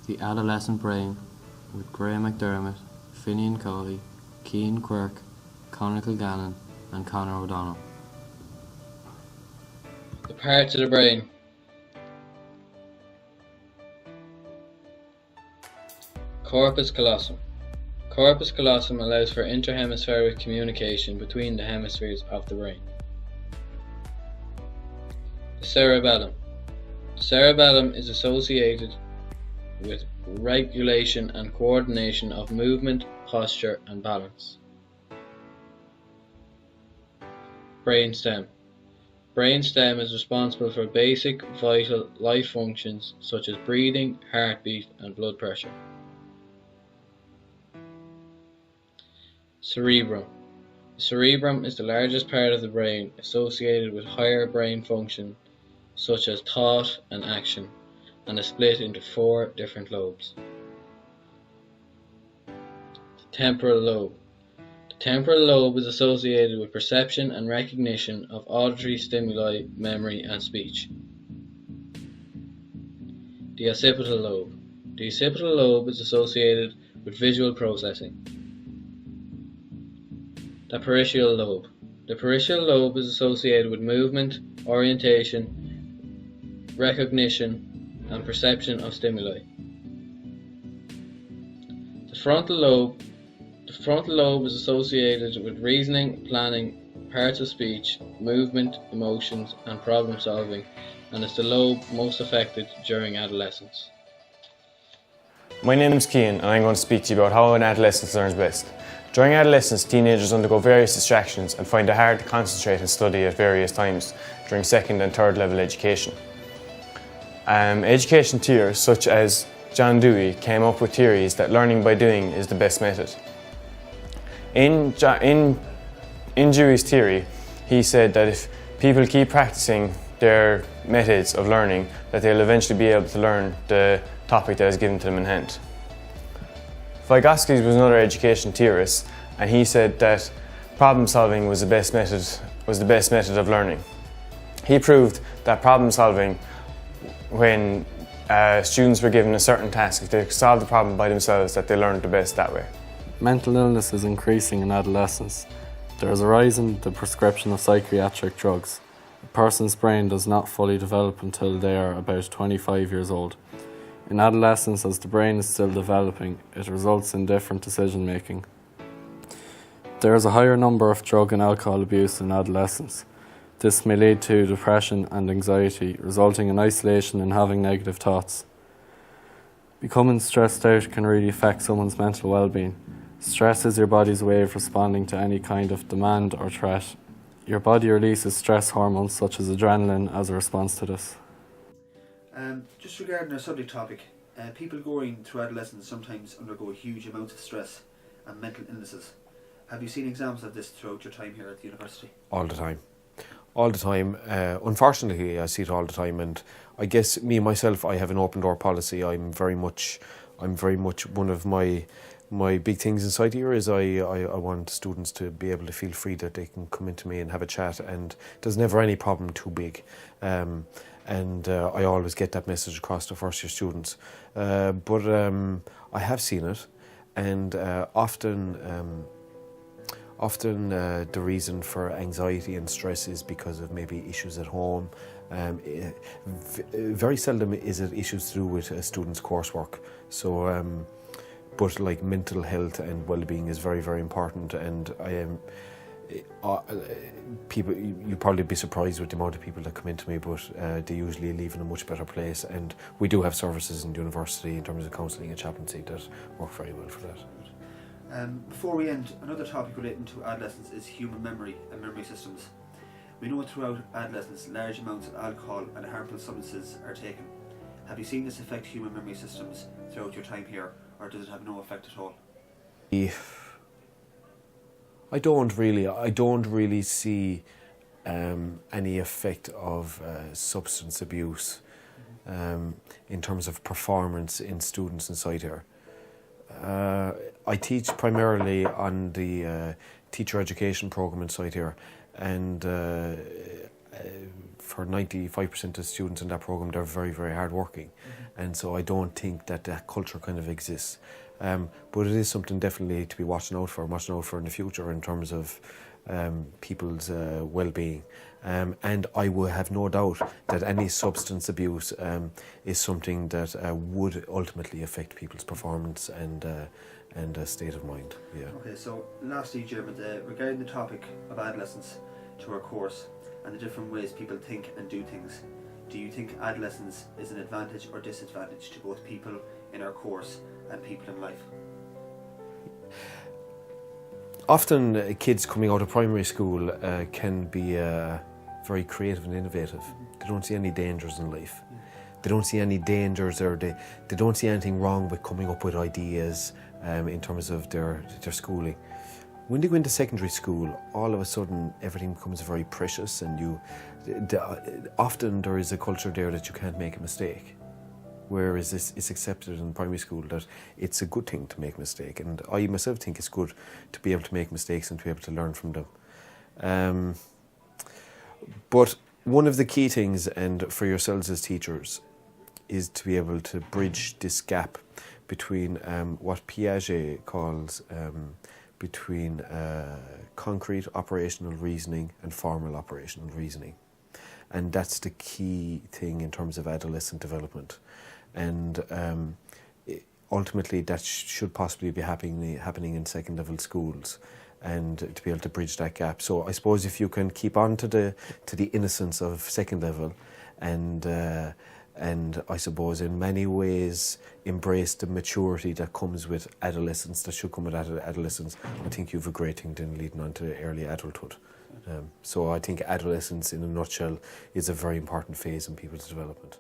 The Adolescent Brain with Mc Dermott, Finnian Cawley, Cian Quirke, Conor Kilgallen and Conor O'Donnell. The parts of the brain. Corpus callosum. Corpus callosum allows for interhemispheric communication between the hemispheres of the brain. The cerebellum. The cerebellum is associated with regulation and coordination of movement, posture and balance. Brainstem. Brainstem is responsible for basic vital life functions such as breathing, heartbeat and blood pressure. Cerebrum. The cerebrum is the largest part of the brain associated with higher brain function such as thought and action, and is split into 4 different lobes. The temporal lobe. The temporal lobe is associated with perception and recognition of auditory stimuli, memory and speech. The occipital lobe. The occipital lobe is associated with visual processing. The parietal lobe. The parietal lobe is associated with movement, orientation, recognition and perception of stimuli. The frontal lobe. The frontal lobe is associated with reasoning, planning, parts of speech, movement, emotions and problem solving, and is the lobe most affected during adolescence. My name is Cian and I'm going to speak to you about how an adolescent learns best. During adolescence, teenagers undergo various distractions and find it hard to concentrate and study at various times during second and third level education. Education theorists such as John Dewey came up with theories that learning by doing is the best method. In Dewey's theory, he said that if people keep practicing their methods of learning, that they'll eventually be able to learn the topic that is given to them in hand. Vygotsky was another education theorist, and he said that problem solving was the best method of learning. He proved that problem solving, when students were given a certain task, if they could solve the problem by themselves, that they learned the best that way. Mental illness is increasing in adolescence. There is a rise in the prescription of psychiatric drugs. A person's brain does not fully develop until they are about 25 years old. In adolescence, as the brain is still developing, it results in different decision making. There is a higher number of drug and alcohol abuse in adolescence. This may lead to depression and anxiety, resulting in isolation and having negative thoughts. Becoming stressed out can really affect someone's mental well-being. Stress is your body's way of responding to any kind of demand or threat. Your body releases stress hormones such as adrenaline as a response to this. Just regarding our subject topic, people going through adolescence sometimes undergo huge amounts of stress and mental illnesses. Have you seen examples of this throughout your time here at the university? All the time. All the time. Unfortunately, I see it all the time, and I guess me myself, I have an open door policy. I'm very much one of my big things inside here is I want students to be able to feel free that they can come into me and have a chat, and there's never any problem too big. And I always get that message across to first year students. But I have seen it, and often the reason for anxiety and stress is because of maybe issues at home. Very seldom is it issues to do with a student's coursework. So, but like mental health and well-being is very, very important, and people, you'll probably be surprised with the amount of people that come into me, but they usually leave in a much better place, and we do have services in the university in terms of counselling and chaplaincy that work very well for that. Before we end, another topic relating to adolescence is human memory and memory systems. We know throughout adolescence large amounts of alcohol and harmful substances are taken. Have you seen this affect human memory systems throughout your time here, or does it have no effect at all? I don't really see any effect of substance abuse in terms of performance in students inside here. I teach primarily on the teacher education program inside here, and for 95% of students in that program, they're very, very hardworking. And so I don't think that that culture kind of exists. But it is something definitely to be watching out for in the future in terms of people's well-being. And I will have no doubt that any substance abuse is something that would ultimately affect people's performance and state of mind. Yeah. Okay, so lastly, Dermot, regarding the topic of adolescence to our course and the different ways people think and do things, do you think adolescence is an advantage or disadvantage to both people in our course and people in life? Often kids coming out of primary school can be very creative and innovative. They don't see any dangers in life. They don't see any dangers, or they don't see anything wrong with coming up with ideas in terms of their schooling. When they go into secondary school, all of a sudden everything becomes very precious, and often there is a culture there that you can't make a mistake. Whereas it's accepted in primary school that it's a good thing to make a mistake. And I myself think it's good to be able to make mistakes and to be able to learn from them. But one of the key things, and for yourselves as teachers, is to be able to bridge this gap between what Piaget calls between concrete operational reasoning and formal operational reasoning. And that's the key thing in terms of adolescent development. And ultimately that should possibly be happening in second level schools, and to be able to bridge that gap. So I suppose if you can keep on to the innocence of second level, and I suppose in many ways embrace the maturity that comes with adolescence, that should come with adolescence, I think you have a great thing then leading on to early adulthood. So I think adolescence in a nutshell is a very important phase in people's development.